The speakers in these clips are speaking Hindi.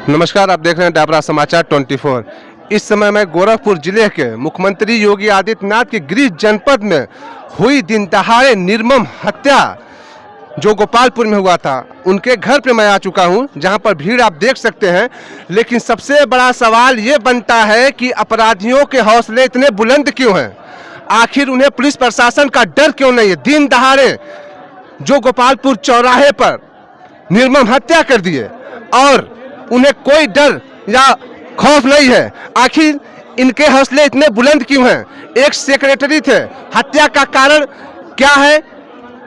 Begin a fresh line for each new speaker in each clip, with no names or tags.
नमस्कार, आप देख रहे हैं डाबरा समाचार 24। इस समय मैं गोरखपुर जिले के मुख्यमंत्री योगी आदित्यनाथ के गृह जनपद में हुई दिन दहाड़े निर्मम हत्या जो गोपालपुर में हुआ था, उनके घर पे मैं आ चुका हूं, जहां पर भीड़ आप देख सकते हैं। लेकिन सबसे बड़ा सवाल ये बनता है कि अपराधियों के हौसले इतने बुलंद क्यों हैं? आखिर उन्हें पुलिस प्रशासन का डर क्यों नहीं है? दिन दहाड़े जो गोपालपुर चौराहे पर निर्मम हत्या कर दिए और उन्हें कोई डर या खौफ नहीं है। आखिर इनके हौसले इतने बुलंद क्यों हैं? एक सेक्रेटरी थे, हत्या का कारण क्या है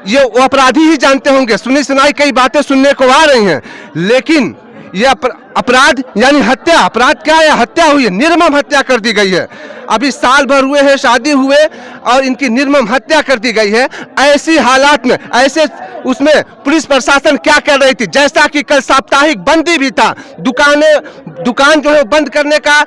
ये वो अपराधी ही जानते होंगे। सुनी सुनाई कई बातें सुनने को आ रही हैं, लेकिन ये अपराध यानी हत्या, अपराध क्या है? हत्या हुई है, निर्मम हत्या कर दी गई है। अभी साल भर हुए हैं शादी हुए और इनकी निर्मम हत्या कर दी गई है। ऐसी हालात में ऐसे उसमें पुलिस प्रशासन क्या कर रही थी? जैसा कि कल साप्ताहिक बंदी भी था, दुकान जो है बंद करने का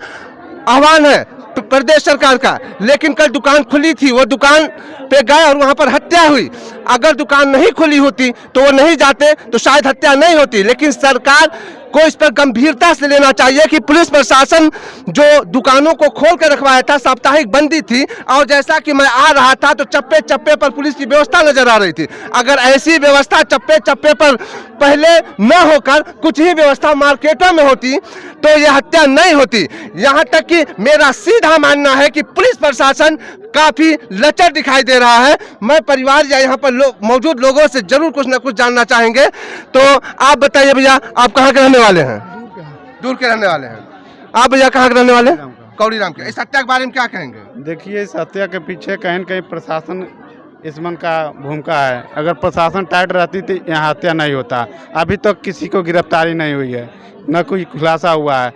आह्वान है प्रदेश सरकार का, लेकिन कल दुकान खुली थी, वो दुकान पे गए और वहां पर हत्या हुई। अगर दुकान नहीं खुली होती तो वो नहीं जाते तो शायद हत्या नहीं होती। लेकिन सरकार को इस पर गंभीरता से लेना चाहिए कि पुलिस प्रशासन जो दुकानों को खोल कर रखवाया था, साप्ताहिक बंदी थी और जैसा कि मैं आ रहा था तो चप्पे चप्पे पर पुलिस की व्यवस्था नजर आ रही थी। अगर ऐसी व्यवस्था चप्पे चप्पे पर पहले न होकर कुछ ही व्यवस्था मार्केटों में होती तो यह हत्या नहीं होती। यहाँ तक कि मेरा सीधा मानना है कि पुलिस प्रशासन काफी लचर दिखाई दे रहा है। मैं परिवार या यहाँ पर मौजूद लोगों से जरूर कुछ न कुछ जानना चाहेंगे। तो आप बताइए भैया, आप कहाँ के रहने वाले हैं? दूर के रहने वाले हैं। आप भैया कहाँ के रहने वाले हैं? कौड़ी राम के। इस हत्या के बारे में क्या कहेंगे?
देखिए, इस हत्या के पीछे कहीं न कहीं प्रशासन इसमन का भूमिका है। अगर प्रशासन टाइट रहती तो यहाँ हत्या नहीं होता। अभी तक तो किसी को गिरफ्तारी नहीं हुई है, न कोई खुलासा हुआ है,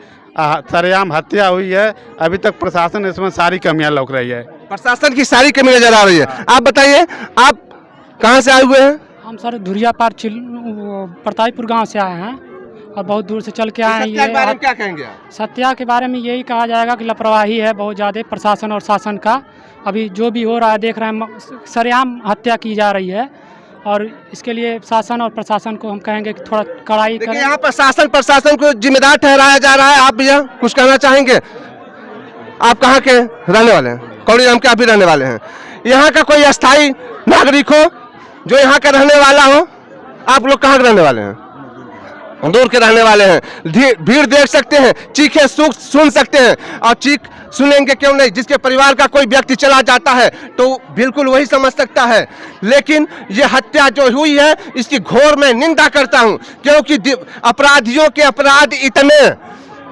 सरेआम हत्या हुई है। अभी तक प्रशासन इसमें सारी कमियां लौक रही है,
प्रशासन की सारी कमी नजर आ रही है। आप बताइए, आप कहाँ से आए हुए हैं?
हम सर धुरिया पार प्रतापपुर गांव से आए हैं और बहुत दूर से चल के आए हैं।
सत्या के बारे में क्या कहेंगे?
सत्या के बारे में यही कहा जाएगा कि लापरवाही है बहुत ज़्यादा प्रशासन और शासन का। अभी जो भी हो रहा है देख रहे हैं, सरेआम हत्या की जा रही है और इसके लिए शासन और प्रशासन को हम कहेंगे कि थोड़ा कड़ाई करें।
यहाँ पर शासन प्रशासन को जिम्मेदार ठहराया जा रहा है। आप भैया कुछ कहना चाहेंगे? आप कहाँ के रहने वाले हैं? कौड़ी राम के आप भी रहने वाले हैं। यहाँ का कोई अस्थायी नागरिक हो जो यहाँ का रहने वाला हो? आप लोग कहाँ के रहने वाले हैं? दूर के रहने वाले हैं। भीड़ देख सकते हैं, चीखें सुन सकते हैं और चीख सुनेंगे क्यों नहीं? जिसके परिवार का कोई व्यक्ति चला जाता है तो बिल्कुल वही समझ सकता है। लेकिन ये हत्या जो हुई है इसकी घोर मैं निंदा करता हूं, क्योंकि अपराधियों के अपराध इतने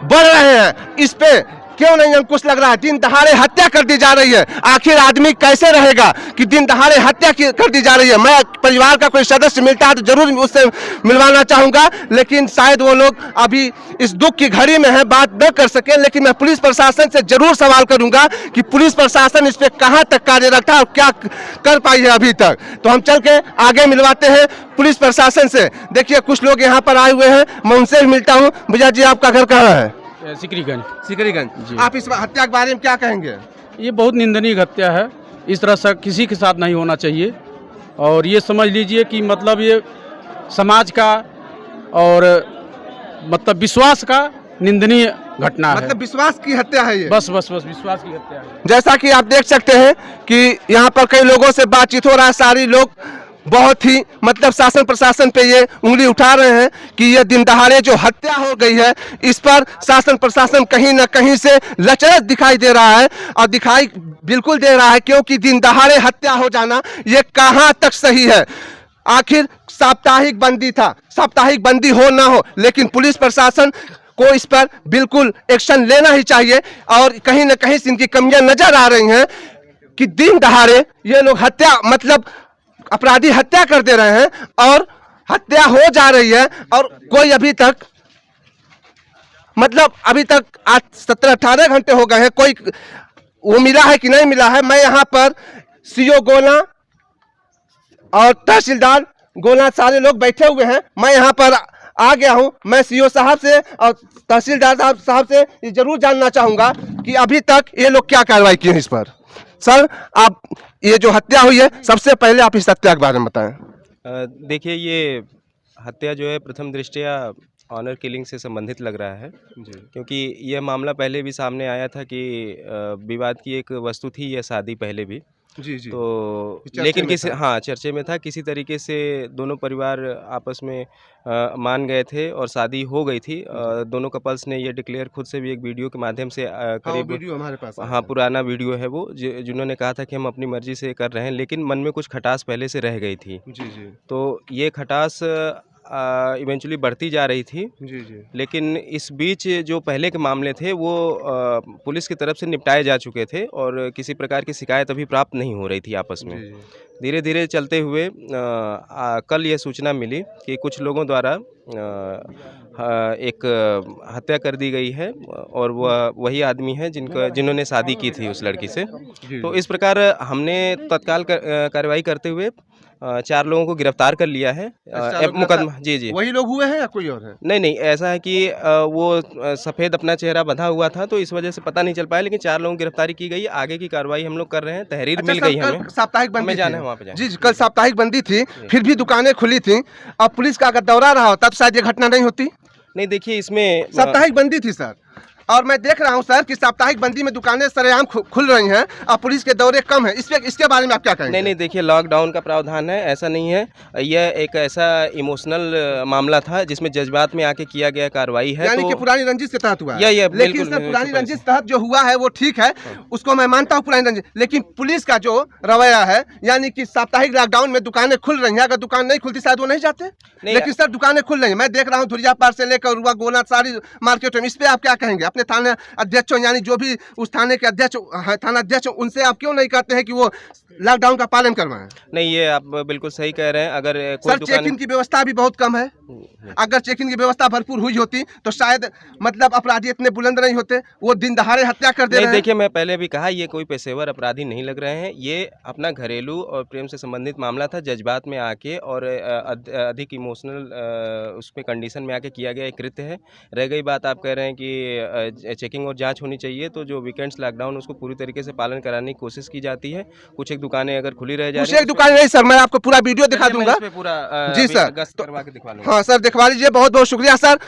बढ़ रहे हैं, इस पे क्यों नहीं अंकुश लग रहा है? दिन दहाड़े हत्या कर दी जा रही है। आखिर आदमी कैसे रहेगा कि दिन दहाड़े हत्या कर दी जा रही है? मैं परिवार का कोई सदस्य मिलता है तो जरूर उससे मिलवाना चाहूंगा, लेकिन शायद वो लोग अभी इस दुख की घड़ी में है, बात न कर सके। लेकिन मैं पुलिस प्रशासन से जरूर सवाल करूंगा कि पुलिस प्रशासन इस पे कहां तक कार्यरत था और क्या कर पाई है अभी तक। तो हम चल के आगे मिलवाते हैं पुलिस प्रशासन से। देखिए, कुछ लोग यहाँ पर आए हुए हैं, मैं उनसे भी मिलता हूँ। भैया जी, आपका घर कहाँ है? सिकरीगंज। आप इस हत्या के बारे में क्या कहेंगे?
ये बहुत निंदनीय हत्या है। इस तरह से किसी के साथ नहीं होना चाहिए और ये समझ लीजिए कि मतलब ये समाज का और मतलब विश्वास का निंदनीय घटना है।
मतलब विश्वास की हत्या है ये?
बस विश्वास की हत्या है।
जैसा कि आप देख सकते हैं कि यहाँ पर कई लोगों से बातचीत हो रहा है। सारे लोग बहुत ही मतलब शासन प्रशासन पे ये उंगली उठा रहे हैं कि ये दिन दहाड़े जो हत्या हो गई है इस पर शासन प्रशासन कहीं ना कहीं से लचर दिखाई दे रहा है और दिखाई बिल्कुल दे रहा है, क्योंकि दिन दहाड़े हत्या हो जाना ये कहां तक सही है? आखिर साप्ताहिक बंदी था, साप्ताहिक बंदी हो ना हो, लेकिन पुलिस प्रशासन को इस पर बिल्कुल एक्शन लेना ही चाहिए और कहीं ना कहीं से इनकी कमियां नजर आ रही हैं कि दिन दहाड़े ये लोग हत्या मतलब अपराधी हत्या कर दे रहे हैं और हत्या हो जा रही है और कोई अभी तक मतलब अभी तक आज 17-18 घंटे हो गए हैं, कोई वो मिला है कि नहीं मिला है? मैं यहाँ पर सीओ गोला और तहसीलदार गोला सारे लोग बैठे हुए हैं। मैं यहाँ पर आ गया हूँ। मैं सीओ साहब से और तहसीलदार साहब से ये जरूर जानना चाहूँगा कि अभी तक ये लोग क्या कार्रवाई की है इस पर। सर, आप ये जो हत्या हुई है, सबसे पहले आप इस हत्या के बारे में बताएं।
देखिए, ये हत्या जो है प्रथम दृष्टया ऑनर किलिंग से संबंधित लग रहा है,
जी
क्योंकि यह मामला पहले भी सामने आया था कि विवाद की एक वस्तु थी यह शादी पहले भी।
जी जी
तो
चर्चे
लेकिन
में
किसी
था।
हाँ चर्चे में था, किसी तरीके से दोनों परिवार आपस में मान गए थे और शादी हो गई थी। दोनों कपल्स ने ये डिक्लेयर खुद से भी एक वीडियो के माध्यम से
हाँ, वो
करीब
वीडियो हमारे पास आया
हाँ
है।
पुराना वीडियो है वो, जिन्होंने कहा था कि हम अपनी मर्जी से कर रहे हैं, लेकिन मन में कुछ खटास पहले से रह गई थी।
जी जी
तो ये खटास इवेंचुअली बढ़ती जा रही थी।
जी जी
लेकिन इस बीच जो पहले के मामले थे वो पुलिस की तरफ से निपटाए जा चुके थे और किसी प्रकार की शिकायत अभी प्राप्त नहीं हो रही थी आपस में।
जी
धीरे धीरे चलते हुए कल ये सूचना मिली कि कुछ लोगों द्वारा एक हत्या कर दी गई है और वह वही आदमी है जिन्होंने शादी की थी उस लड़की से।
जी
तो इस प्रकार हमने तत्काल कार्रवाई करते हुए 4 लोगों को गिरफ्तार कर लिया है।
चार लोग
मुकदमा जी जी
वही लोग हुए हैं या कोई और है?
नहीं नहीं, ऐसा है कि वो सफ़ेद अपना चेहरा बंधा हुआ था तो इस वजह से पता नहीं चल पाया, लेकिन 4 लोगों की गिरफ्तारी की गई। आगे की कार्रवाई हम लोग कर रहे हैं। तहरीर मिल
अच्छा
गई
सर,
हमें।
कल साप्ताहिक बंदी
हमें जाना
थी।
है वहाँ पे जाना
जी जी, कल साप्ताहिक बंदी थी, फिर भी दुकानें खुली थी। अब पुलिस का अगर दौरा रहा होता तो शायद ये घटना नहीं होती।
नहीं, देखिए इसमें
साप्ताहिक बंदी थी सर, और मैं देख रहा हूं सर कि साप्ताहिक बंदी में दुकानें सरेआम खुल रही हैं और पुलिस के दौरे कम है। इसके बारे में आप क्या कहेंगे?
नहीं, देखिए लॉकडाउन का प्रावधान है, ऐसा नहीं है। यह एक ऐसा इमोशनल मामला था जिसमें जज्बात में आके किया गया कार्रवाई है।
यानी
तो
कि पुरानी रंजिश के तहत हुआ है।
या
लेकिन
बिल्कुल,
सर पुरानी
बिल्कुल
रंजिश तहत जो हुआ है वो ठीक है, उसको मैं मानता हूँ पुरानी रंजिश, लेकिन पुलिस का जो रवैया है, यानी कि साप्ताहिक लॉकडाउन में दुकानें खुल रही हैं, अगर दुकान नहीं खुलती शायद वो नहीं जाते, लेकिन सर दुकानें खुल रही हैं। मैं देख रहा हूँ धुरिया पार से लेकर रुआ गोना सारी मार्केट में। इस पर आप क्या कहेंगे? अपने थाना अध्यक्ष यानी जो भी उस थाने के अध्यक्ष थाना अध्यक्ष, उनसे आप क्यों नहीं कहते हैं कि वो लॉकडाउन का पालन करवाएं?
नहीं, ये आप बिल्कुल सही कह रहे हैं। अगर कोई
सर चेकिंग की व्यवस्था भी बहुत कम है। अगर चेकिंग की व्यवस्था भरपूर हुई होती तो शायद मतलब अपराधी इतने बुलंद नहीं होते, वो दिन दहाड़े हत्या कर दे रहे हैं।
देखिए, मैं पहले भी कहा ये कोई पेशेवर अपराधी नहीं लग रहे हैं। ये अपना घरेलू और प्रेम से संबंधित मामला था, जज्बात में आके और अधिक इमोशनल उस पर कंडीशन में आके किया गया एक कृत्य है। रह गई बात, आप कह रहे हैं कि चेकिंग और जांच होनी चाहिए, तो जो वीकेंड्स लॉकडाउन उसको पूरी तरीके से पालन कराने की कोशिश की जाती है। कुछ एक दुकानें अगर खुली रह जा रही
एक दुकान नहीं सर, मैं आपको पूरा वीडियो दिखा दूंगा।
पूरा
जी सर,
गश्त करवा के दिखवा लूंगा।
हाँ सर दिखवा लीजिए, बहुत बहुत शुक्रिया सर।